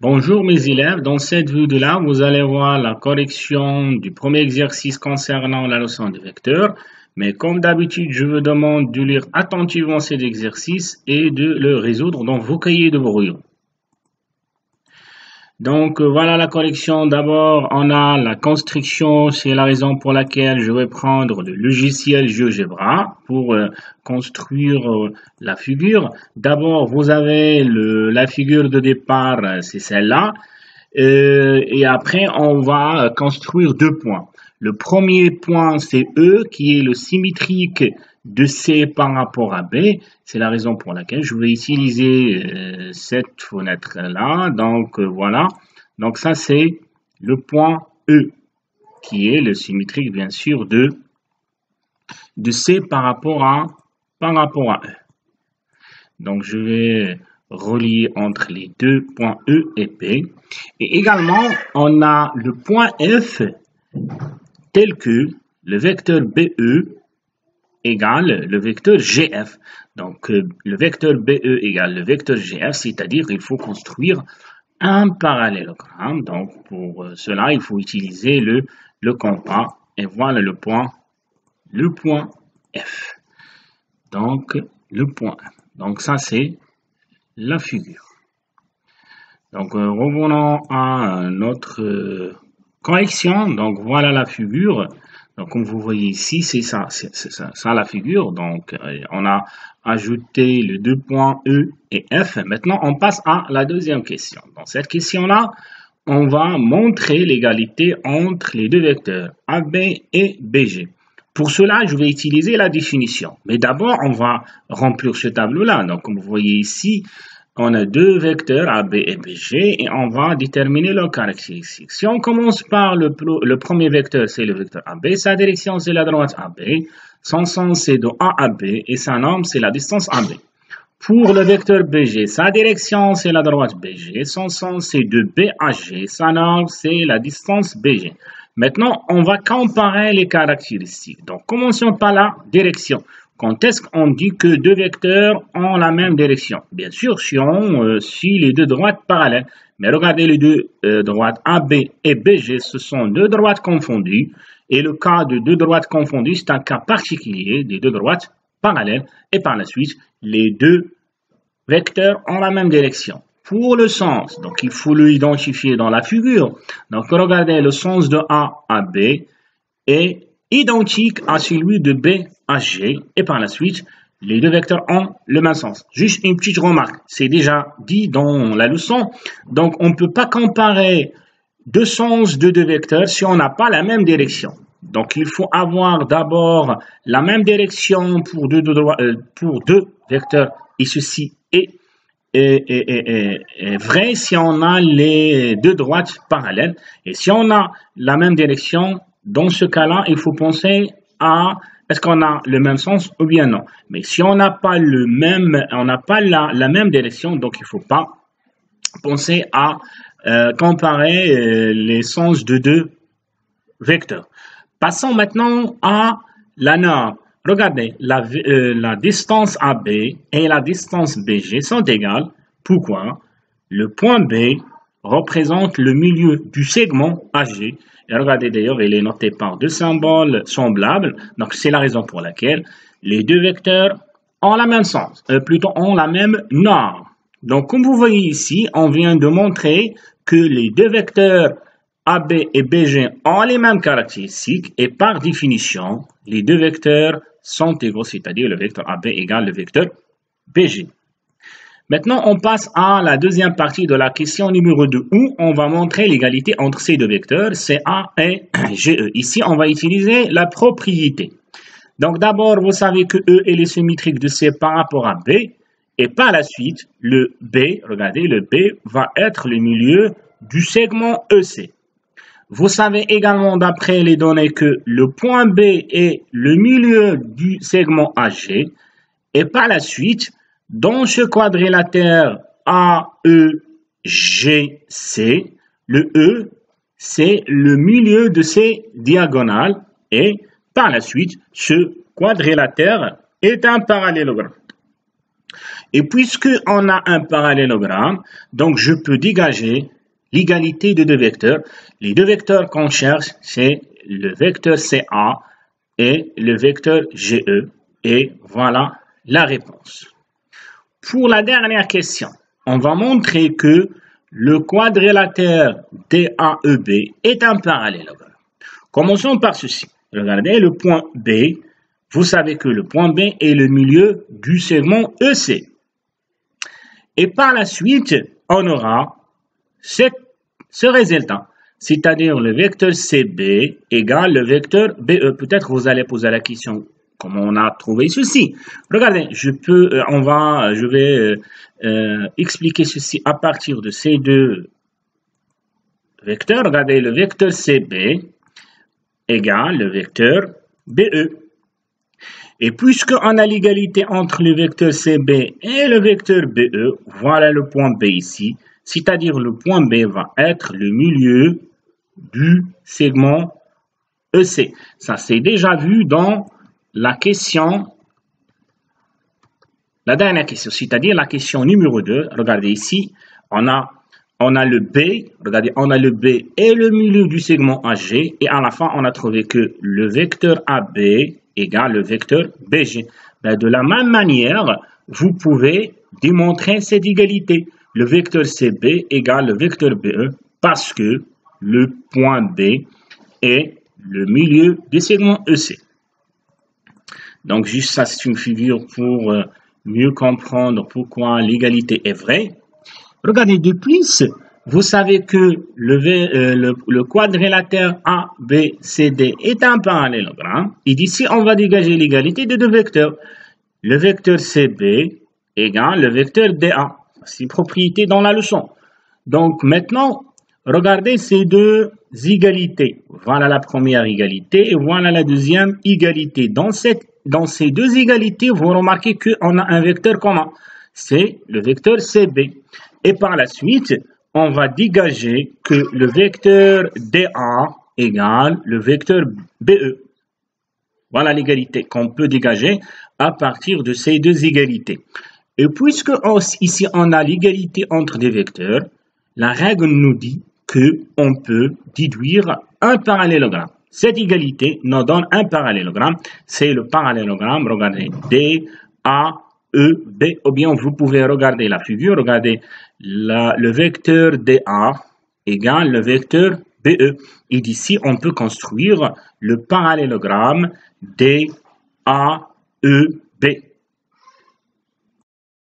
Bonjour mes élèves, dans cette vidéo-là, vous allez voir la correction du premier exercice concernant la leçon de vecteur. Mais comme d'habitude, je vous demande de lire attentivement cet exercice et de le résoudre dans vos cahiers de brouillon. Donc voilà la correction. D'abord, on a la construction, c'est la raison pour laquelle je vais prendre le logiciel GeoGebra pour construire la figure. D'abord, vous avez la figure de départ, c'est celle-là. Et après, on va construire deux points. Le premier point, c'est E, qui est le symétrique de C par rapport à B. C'est la raison pour laquelle je vais utiliser cette fenêtre-là. Donc, voilà. Donc, ça, c'est le point E, qui est le symétrique, bien sûr, de C par rapport à E. Donc, je vais relier entre les deux points E et P. Et également, on a le point F tel que le vecteur BE égale le vecteur GF. Donc, le vecteur BE égale le vecteur GF, c'est-à-dire qu'il faut construire un parallélogramme. Donc, pour cela, il faut utiliser le compas. Et voilà le point F. Donc, le point F. Donc, ça, c'est la figure. Donc, revenons à notre correction. Donc, voilà la figure. Donc, comme vous voyez ici, c'est ça la figure. Donc, on a ajouté les deux points E et F. Maintenant, on passe à la deuxième question. Dans cette question-là, on va montrer l'égalité entre les deux vecteurs AB et BG. Pour cela, je vais utiliser la définition. Mais d'abord, on va remplir ce tableau-là. Donc, comme vous voyez ici, on a deux vecteurs AB et BG et on va déterminer leurs caractéristiques. Si on commence par le premier vecteur, c'est le vecteur AB, sa direction c'est la droite AB, son sens c'est de A à B et sa norme c'est la distance AB. Pour le vecteur BG, sa direction c'est la droite BG, son sens c'est de B à G, sa norme c'est la distance BG. Maintenant, on va comparer les caractéristiques. Donc, commençons par la direction. Quand est-ce qu'on dit que deux vecteurs ont la même direction? Bien sûr, si on suit les deux droites parallèles. Mais regardez les deux droites AB et BG, ce sont deux droites confondues. Et le cas de deux droites confondues, c'est un cas particulier des deux droites parallèles. Et par la suite, les deux vecteurs ont la même direction. Pour le sens, donc il faut l'identifier dans la figure. Donc regardez, le sens de A à B est identique à celui de B à G. Et par la suite, les deux vecteurs ont le même sens. Juste une petite remarque, c'est déjà dit dans la leçon. Donc on ne peut pas comparer deux sens de deux vecteurs si on n'a pas la même direction. Donc il faut avoir d'abord la même direction pour deux vecteurs et ceci est vrai si on a les deux droites parallèles. Et si on a la même direction, dans ce cas-là, il faut penser à est-ce qu'on a le même sens ou bien non. Mais si on n'a pas la même direction, donc il ne faut pas penser à comparer les sens de deux vecteurs. Passons maintenant à la norme. Regardez, la distance AB et la distance BG sont égales. Pourquoi? Le point B représente le milieu du segment AG. Et regardez d'ailleurs, il est noté par deux symboles semblables. Donc, c'est la raison pour laquelle les deux vecteurs ont la même sens, plutôt ont la même norme. Donc, comme vous voyez ici, on vient de montrer que les deux vecteurs AB et BG ont les mêmes caractéristiques et par définition, les deux vecteurs sont égaux, c'est-à-dire le vecteur AB égale le vecteur BG. Maintenant, on passe à la deuxième partie de la question numéro 2 où on va montrer l'égalité entre ces deux vecteurs, CA et GE. Ici, on va utiliser la propriété. Donc d'abord, vous savez que E est le symétrique de C par rapport à B et par la suite, le B, regardez, le B va être le milieu du segment EC. Vous savez également d'après les données que le point B est le milieu du segment AG et par la suite, dans ce quadrilatère AEGC, le E, c'est le milieu de ces diagonales et par la suite, ce quadrilatère est un parallélogramme. Et puisque on a un parallélogramme, donc je peux dégager l'égalité de deux vecteurs. Les deux vecteurs qu'on cherche, c'est le vecteur CA et le vecteur GE. Et voilà la réponse. Pour la dernière question, on va montrer que le quadrilatère DAEB est un parallélogramme. Commençons par ceci. Regardez le point B. Vous savez que le point B est le milieu du segment EC. Et par la suite, on aura ce résultat, c'est-à-dire le vecteur CB égale le vecteur BE. Peut-être vous allez poser la question, comment on a trouvé ceci? Regardez, je vais expliquer ceci à partir de ces deux vecteurs. Regardez, le vecteur CB égale le vecteur BE. Et puisqu'on a l'égalité entre le vecteur CB et le vecteur BE, voilà le point B ici. C'est-à-dire le point B va être le milieu du segment EC. Ça, c'est déjà vu dans la dernière question, c'est-à-dire la question numéro 2. Regardez ici, on a le B, regardez, on a le B et le milieu du segment AG, et à la fin, on a trouvé que le vecteur AB égale le vecteur BG. Ben, de la même manière, vous pouvez démontrer cette égalité. Le vecteur CB égale le vecteur BE parce que le point B est le milieu du segment EC. Donc, juste ça, c'est une figure pour mieux comprendre pourquoi l'égalité est vraie. Regardez, de plus, vous savez que le quadrilatère ABCD est un parallélogramme. Et d'ici, on va dégager l'égalité de deux vecteurs. Le vecteur CB égale le vecteur DA. C'est une propriété dans la leçon. Donc, maintenant, regardez ces deux égalités. Voilà la première égalité et voilà la deuxième égalité. Dans ces deux égalités, vous remarquez qu'on a un vecteur commun. C'est le vecteur CB. Et par la suite, on va dégager que le vecteur DA égale le vecteur BE. Voilà l'égalité qu'on peut dégager à partir de ces deux égalités. Et puisque ici on a l'égalité entre des vecteurs, la règle nous dit qu'on peut déduire un parallélogramme. Cette égalité nous donne un parallélogramme. C'est le parallélogramme, regardez, DAEB, ou bien vous pouvez regarder la figure, regardez le vecteur DA égale le vecteur BE. Et d'ici, on peut construire le parallélogramme DAEB.